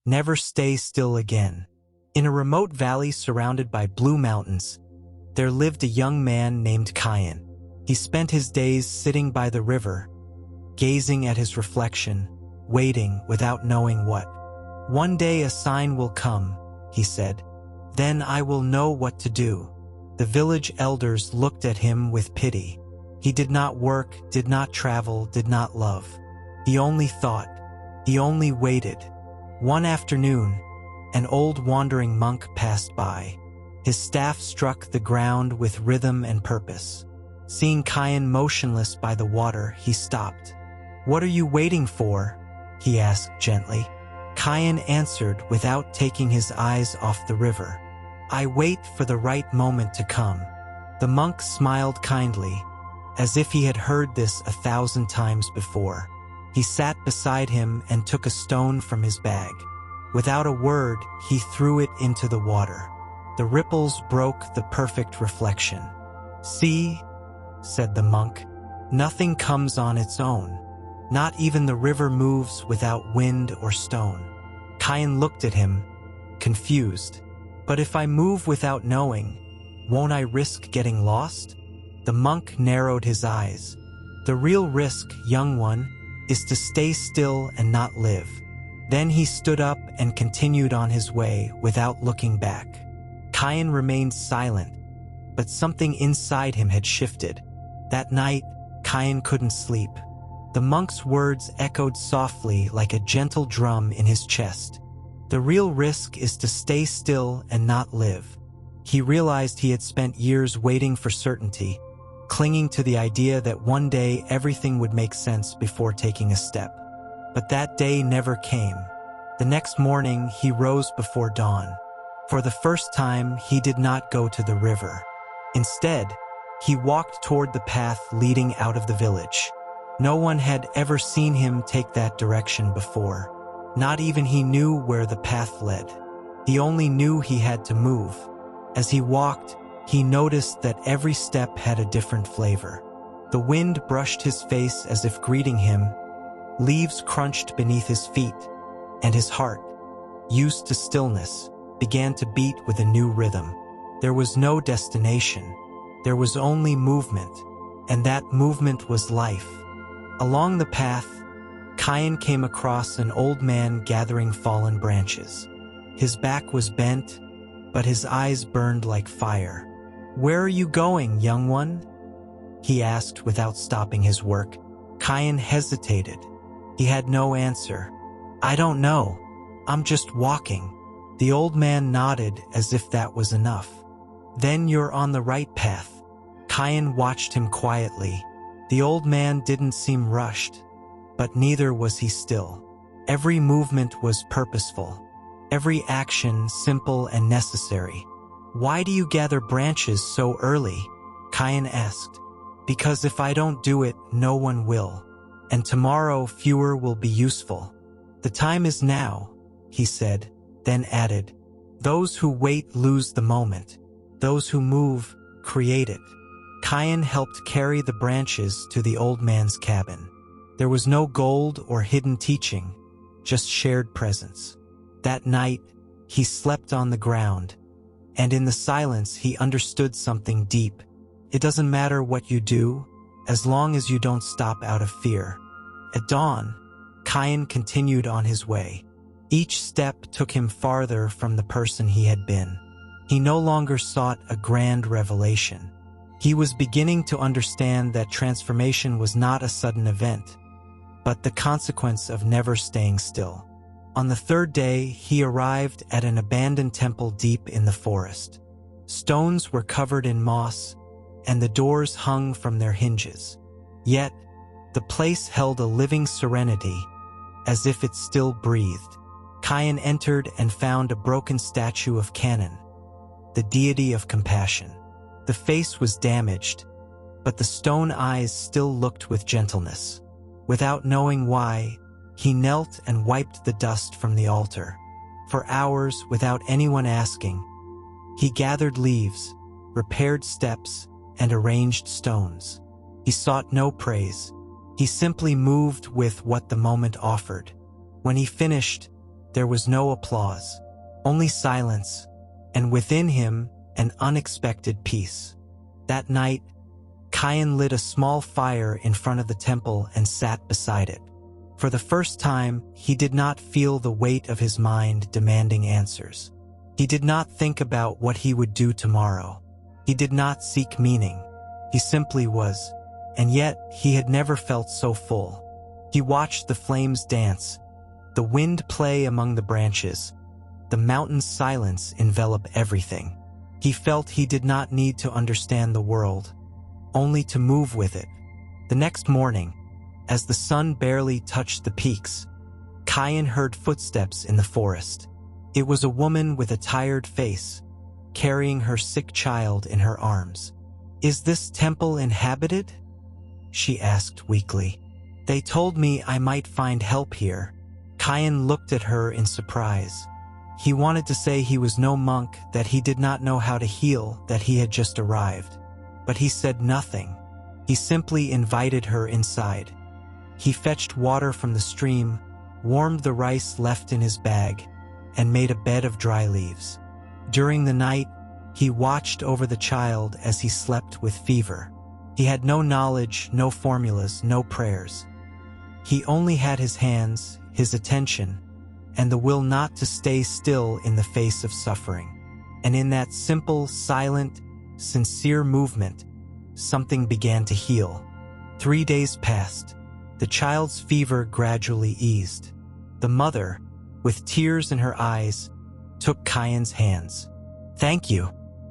Never stay still again. In a remote valley surrounded by blue mountains, there lived a young man named Kayan. He spent his days sitting by the river, gazing at his reflection, waiting without knowing what. One day a sign will come, he said. Then I will know what to do. The village elders looked at him with pity. He did not work, did not travel, did not love. He only thought. He only waited. One afternoon, an old wandering monk passed by. His staff struck the ground with rhythm and purpose. Seeing Kayan motionless by the water, he stopped. "What are you waiting for?" he asked gently. Kayan answered without taking his eyes off the river. "I wait for the right moment to come." The monk smiled kindly, as if he had heard this 1,000 times before. He sat beside him and took a stone from his bag. Without a word, he threw it into the water. The ripples broke the perfect reflection. "See," said the monk, "nothing comes on its own. Not even the river moves without wind or stone." Kayan looked at him, confused. "But if I move without knowing, won't I risk getting lost?" The monk narrowed his eyes. "The real risk, young one, is to stay still and not live." Then he stood up and continued on his way without looking back. Kayan remained silent, but something inside him had shifted. That night, Kayan couldn't sleep. The monk's words echoed softly like a gentle drum in his chest. The real risk is to stay still and not live. He realized he had spent years waiting for certainty, clinging to the idea that one day everything would make sense before taking a step. But that day never came. The next morning, he rose before dawn. For the first time, he did not go to the river. Instead, he walked toward the path leading out of the village. No one had ever seen him take that direction before. Not even he knew where the path led. He only knew he had to move. As he walked, he noticed that every step had a different flavor. The wind brushed his face as if greeting him. Leaves crunched beneath his feet, and his heart, used to stillness, began to beat with a new rhythm. There was no destination. There was only movement, and that movement was life. Along the path, Kayan came across an old man gathering fallen branches. His back was bent, but his eyes burned like fire. "Where are you going, young one?" he asked without stopping his work. Kayan hesitated. He had no answer. "I don't know. I'm just walking." The old man nodded as if that was enough. "Then you're on the right path." Kayan watched him quietly. The old man didn't seem rushed, but neither was he still. Every movement was purposeful. Every action simple and necessary. "Why do you gather branches so early?" Kayan asked. "Because if I don't do it, no one will. And tomorrow fewer will be useful. The time is now," he said, then added, "Those who wait lose the moment. Those who move create it." Kayan helped carry the branches to the old man's cabin. There was no gold or hidden teaching, just shared presence. That night, he slept on the ground, and in the silence he understood something deep. It doesn't matter what you do, as long as you don't stop out of fear. At dawn, Kayan continued on his way. Each step took him farther from the person he had been. He no longer sought a grand revelation. He was beginning to understand that transformation was not a sudden event, but the consequence of never staying still. On the third day, he arrived at an abandoned temple deep in the forest. Stones were covered in moss, and the doors hung from their hinges. Yet, the place held a living serenity, as if it still breathed. Kayan entered and found a broken statue of Canaan, the deity of compassion. The face was damaged, but the stone eyes still looked with gentleness. Without knowing why, he knelt and wiped the dust from the altar. For hours, without anyone asking, he gathered leaves, repaired steps, and arranged stones. He sought no praise. He simply moved with what the moment offered. When he finished, There was no applause, only silence, and within him, an unexpected peace. That night, Kayan lit a small fire in front of the temple and sat beside it. For the first time, he did not feel the weight of his mind demanding answers. He did not think about what he would do tomorrow. He did not seek meaning. He simply was, and yet he had never felt so full. He watched the flames dance, the wind play among the branches, the mountain's silence envelop everything. He felt he did not need to understand the world, only to move with it. The next morning, as the sun barely touched the peaks, Kayan heard footsteps in the forest. It was a woman with a tired face, carrying her sick child in her arms. "Is this temple inhabited?" she asked weakly. "They told me I might find help here." Kayan looked at her in surprise. He wanted to say he was no monk, that he did not know how to heal, that he had just arrived. But he said nothing. He simply invited her inside. He fetched water from the stream, warmed the rice left in his bag, and made a bed of dry leaves. During the night, he watched over the child as he slept with fever. He had no knowledge, no formulas, no prayers. He only had his hands, his attention, and the will not to stay still in the face of suffering. And in that simple, silent, sincere movement, something began to heal. 3 days passed. The child's fever gradually eased. The mother, with tears in her eyes, took Kayan's hands. "Thank you.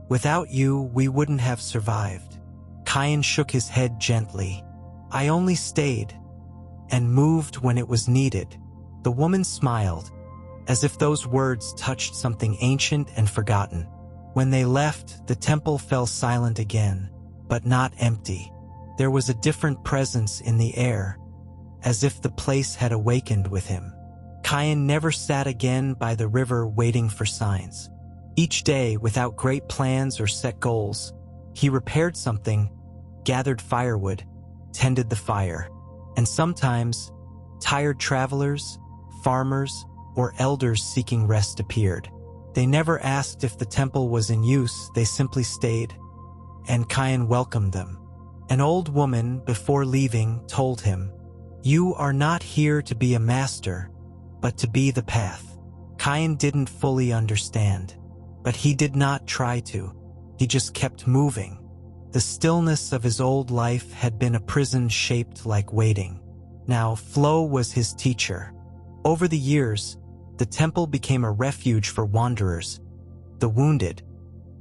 Without you, we wouldn't have survived." Kayan shook his head gently. "I only stayed and moved when it was needed." The woman smiled, as if those words touched something ancient and forgotten. When they left, the temple fell silent again, but not empty. There was a different presence in the air, as if the place had awakened with him. Kayan never sat again by the river waiting for signs. Each day, without great plans or set goals, he repaired something, gathered firewood, tended the fire. And sometimes, tired travelers, farmers, or elders seeking rest appeared. They never asked if the temple was in use, they simply stayed, and Kayan welcomed them. An old woman, before leaving, told him, "You are not here to be a master, but to be the path." Kayan didn't fully understand, but he did not try to. He just kept moving. The stillness of his old life had been a prison shaped like waiting. Now flow was his teacher. Over the years, the temple became a refuge for wanderers, the wounded,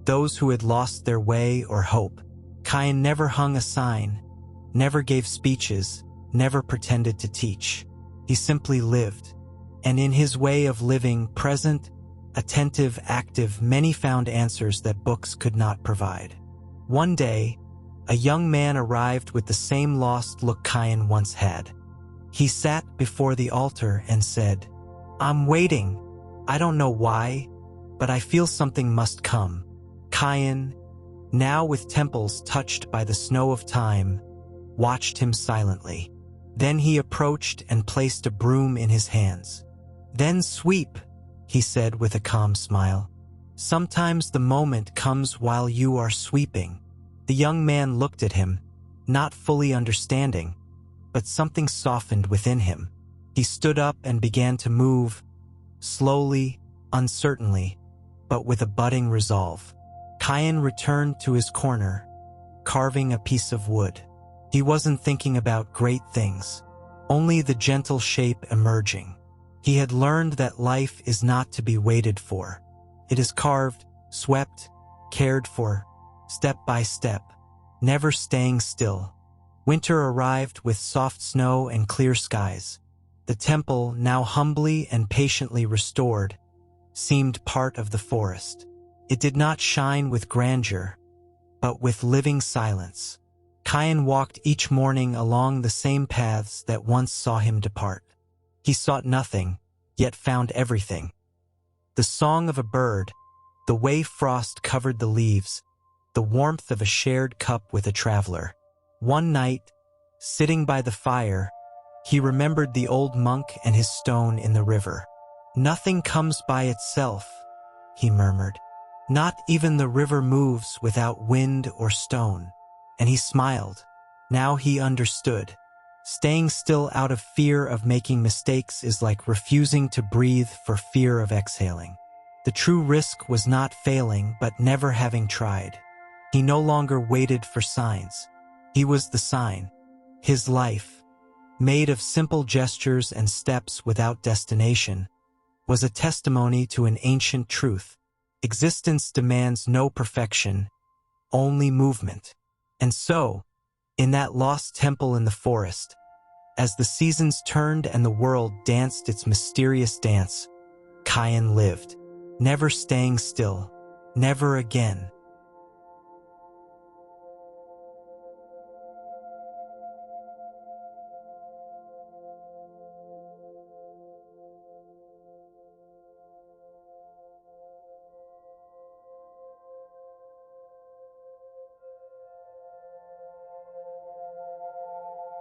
those who had lost their way or hope. Kayan never hung a sign, never gave speeches, never pretended to teach. He simply lived. And in his way of living, present, attentive, active, many found answers that books could not provide. One day, a young man arrived with the same lost look Kayan once had. He sat before the altar and said, "I'm waiting. I don't know why, but I feel something must come." Kayan, now with temples touched by the snow of time, watched him silently. Then he approached and placed a broom in his hands. "Then sweep," he said with a calm smile. "Sometimes the moment comes while you are sweeping." The young man looked at him, not fully understanding, but something softened within him. He stood up and began to move, slowly, uncertainly, but with a budding resolve. Kayan returned to his corner, carving a piece of wood. He wasn't thinking about great things, only the gentle shape emerging. He had learned that life is not to be waited for. It is carved, swept, cared for, step by step, never staying still. Winter arrived with soft snow and clear skies. The temple, now humbly and patiently restored, seemed part of the forest. It did not shine with grandeur, but with living silence. Kayan walked each morning along the same paths that once saw him depart. He sought nothing, yet found everything. The song of a bird, the way frost covered the leaves, the warmth of a shared cup with a traveler. One night, sitting by the fire, he remembered the old monk and his stone in the river. "Nothing comes by itself," he murmured. "Not even the river moves without wind or stone." And he smiled. Now he understood. Staying still out of fear of making mistakes is like refusing to breathe for fear of exhaling. The true risk was not failing, but never having tried. He no longer waited for signs. He was the sign. His life, made of simple gestures and steps without destination, was a testimony to an ancient truth. Existence demands no perfection, only movement. And so, in that lost temple in the forest, as the seasons turned and the world danced its mysterious dance, Kayan lived, never staying still, never again.